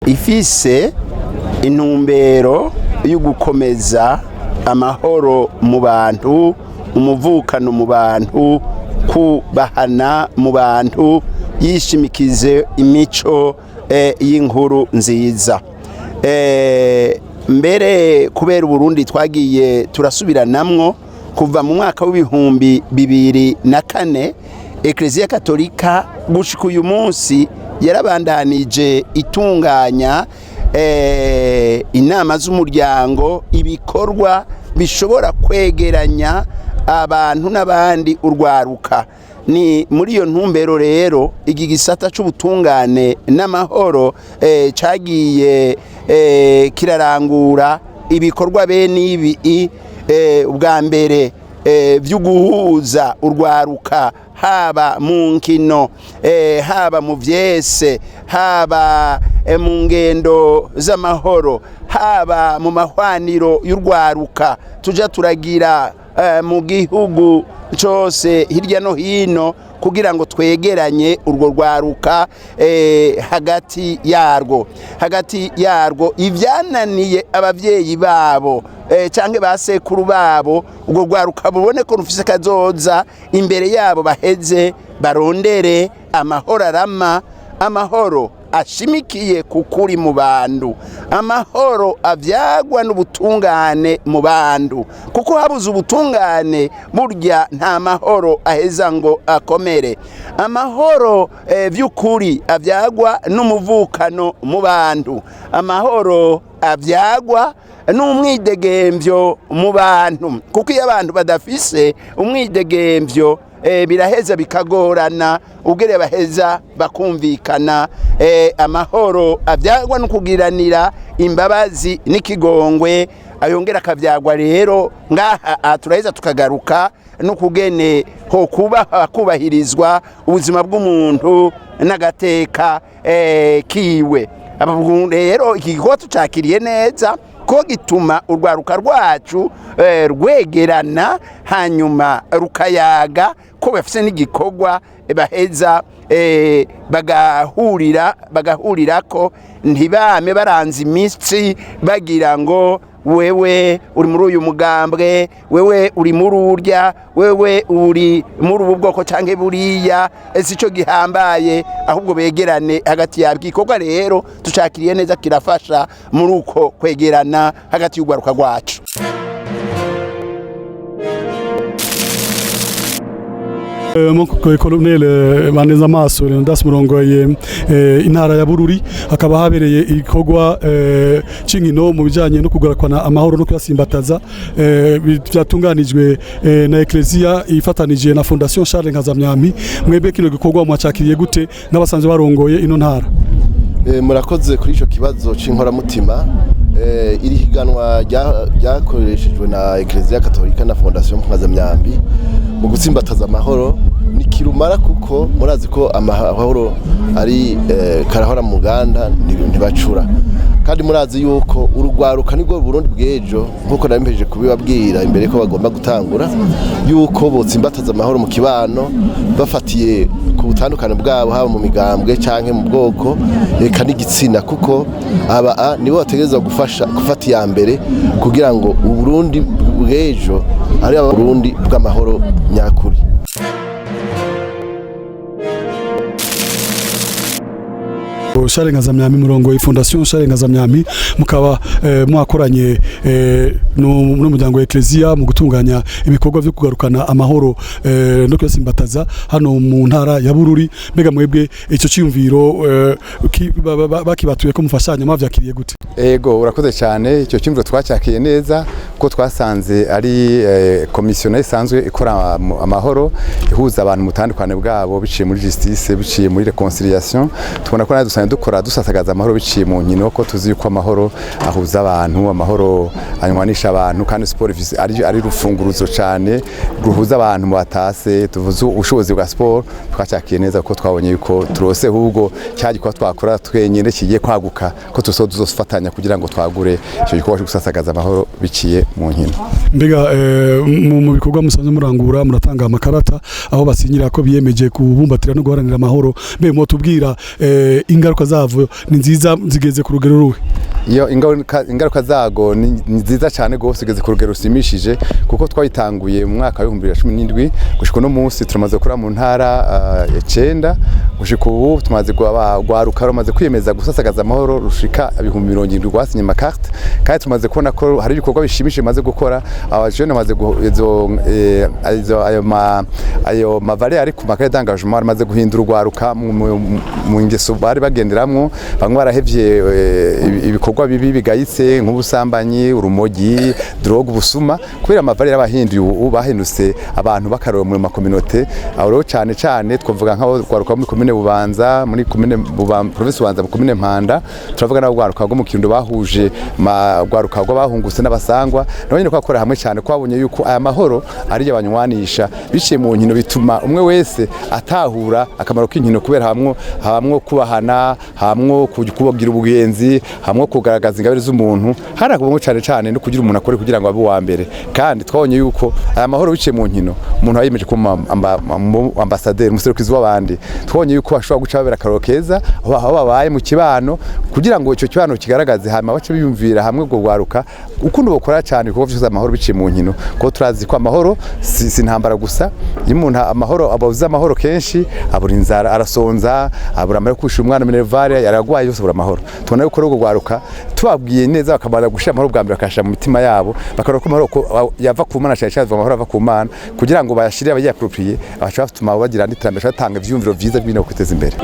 ifise intumbero yo gukomeza amahoro mu bantu, umuvukano mu bantu, kubahana mu bantu, yishimikize imico y'inkuru nziza. Mbere kubera Burundi twagiye turasubiranamwo kuva mu mwaka w'ibihumbi 2004, Ekereziya Gatorika gushika uyu munsi yarabandanije itunganya inama z'umuryango, ibikorwa bishobora kwegeranya abantu n'abandi urwaruka. Ni muri iyo ntumbero rero iki gisata c'ubutungane n'amahoro cagiye kirarangura ibikorwa bene ibi, ubwa mbere byo guhuza urwaruka, haba mu nkino, haba mu vyese, haba mu ngendo z'amahoro, haba mu mahwaniro y'urwaruka tuja turagira mu gihugu cyose hirya no hino, kugira ngo twegeranye urwo rwaruka hagati yarwo ivyananiye abavyeyi babo canke ba sekuru babo, urwo rwaruka bubone ko rufise kazoza imbere yabo, baheze barondere amahoro arama, amahoro ashimikiye kukuri mu bantu, amahoro avyagwa n'ubutungane mu bantu, kuko habuze ubutungane burya nta mahoro aheza ngo akomere. Amahoro vy'ukuri avyagwa n'umuvukano mu bantu, amahoro avyagwa n'umwidegemvyo mu bantu, kuko iyo abantu badafise umwidegemvyo biraheza bikagorana ugere baheza bakumvikana. Amahoro avyagwa no kugiranira imbabazi n'ikigongwe, ayongera akavyagwa rero ngaha turaheza tukagaruka no kugene ho kubahirizwa ubuzima bw'umuntu n'agateka kiwe. Rero iki gikorwa tucakiriye neza ko gituma urwaruka rwacu rwegerana, hanyuma rukayaga ko bafise n'igikorwa baheza bagahurira ko ntibame baranze imitsi bagira ngo wewe uri muri uyu mugambwe, wewe uri muri urya, wewe uri muri ubu bwoko canke buriya, sico gihambaye, ahubwo begerane hagati yabo. Igikorwa rero tucakiriye neza, kirafasha muri uko kwegerana hagati y'urwaruka rwacu. Nk'uko Colonel Baneza Amaso ndasi murongoye intara ya Bururi, hakaba habereye igikorwa c'inkino mu bijanye no kugarakwana amahoro no kuyasimbataza, byatunganijwe na Ekereziya ifatanije na Fondation Nkazamyampi. Mwebwe kino gikorwa mwacakiriye gute n'abasanzwe barongoye ino ntara? Murakoze kuri ico kibazo c'inkoramutima. Iri higanwa ryakoreshejwe na Ekereziya Gatorika na Fondation Nkazamyampi mu gutsimbataza amahoro ni kirumara, kuko murazi ko amahoro ari karahora mu Uganda ntibacura, kandi murazi yuko urugwaruka nibwo Burundi bw'ejo, nkuko nampeje kubibabwira imbere ko bagomba gutangura, yuko botsimbataza amahoro mu kibano bafatiye ku butandukane bwabo, haba mu migambwe canke mu bwoko eka n'igitsina, kuko aba nibo bategerezwa gufata iya mbere kugira ngo Uburundi bw'ejo ari Abarundi bw'amahoro nyakuri. Nkazamyampi murongo Fondation Nkazamyampi, mukaba mwakoranye n'umuryango wa Ekereziya mu gutunganya ibikorwa byo kugarukana amahoro no kwesimbataza hano mu ntara ya Bururi. Mbega mwebwe ico cyumviro bakibatuye ko mufashanya mwavyakiriye gute? Ego urakoze cyane, icyo cyumviro twacakiye neza ko twasanze ari komisiyo isanzwe ikora amahoro, ihuza abantu mutandukane bwabo biciye muri justice, biciye muri reconciliation. Tubona ko nadusanzwe dukora dusasagaza amahoro biciye mu nkino, ko tuzi ko amahoro ahuza abantu, amahoro anywanisha abantu, kandi sport ari rufunguruzo cyane ruhuza abantu batase. Tuvuze ubushobozi bwa sport, twacakiye neza ko twabonye yuko turose ahubwo cyaje ko twakora twenyine kigiye kwaguka, ko tuzofatanya kugira ngo twagure icyo gikorwa cyo gusasagaza amahoro biciye mu nkino. Mbega mu bikorwa musanzwe murangura muratanga amakarata aho basinyira ko biyemeje kubumbatira no guharanira amahoro, mbe mo tubwira ingaruka zavo ni nziza zigeze ku rugero ruhe? Iyo ingaruka zago ni nziza cyane gose zigeze ku rugero rusimishije, kuko twayitanguye mu mwaka wa 2017 gushika no munsi turamaze gukora mu ntara 9 gushika ubu tumaze urwaruka rumaze kwiyemeza gusasagaza amahoro rushika 70 rwasinye amakarte, kandi tumaze kubona ko hari ibikorwa bishimishije maze gukora. Abajene maze ayo mavare ari ku makare d'engagement maze guhindura urwaruka mu ngeso bari bagenderamwo, bamwe barahevye ibikorwa bibi bigayitse nk'ubusambanyi, urumogi, drogue, ubusuma, kubera amavare y'abahinduye ubu bahindutse abantu bakarora mu makominote. Aho rero cyane cyane twavuga nk'abo rwaruka muri komine Bubanza, muri komine province Bubanza, mu komine Mpanda, turavuga n'abo rwaruka rwo mu Kirundo bahuje rwaruka rwo bahungutse n'abasangwa, nabo nyine kwakora hamwe cyane kwabonye yuko aya mahoro ari y'abanywanisha biciye mu nkino, bituma umwe wese atahura akamaro k'inkino, kubera hamwe kubahana, hamwe kubagira ubugenzi, hamwe kugaragaza ingabire z'umuntu, harakubonye cyane cyane no kugira umuntu akore kugira ngo abe wa mbere. Kandi twabonye yuko aya mahoro biciye mu nkino umuntu ayimeje ko ambassadeur umuserukizi w'abandi, twabonye yuko ashobora guca babera akaroro keza aho babaye mu kibano, kugira ngo icyo kibano kigaragaze hama bace biyumvira hamwe go gwaruka ukuntu bokora cyane kuko vyuza amahoro biciye mu nkino, ko turazi ko amahoro si ntambara gusa. Iyo umuntu amahoro abavuza amahoro kenshi abura inzara, arasonza, abura amara kwishura umwana minervare, yaragwaye yose abura amahoro. Tubona yuko rwo gwaruka tubabwiye neza bakabara gushira amahoro bwa mbere bakasha mu mitima yabo, bakarora ko amahoro yava ku Mana cyane cyane, amahoro ava ku Mana, kugira ngo bayashire abagiye approprier abashaka batuma bagira andi terambere, batanga ivyumviro vyiza bino kwiteza imbere.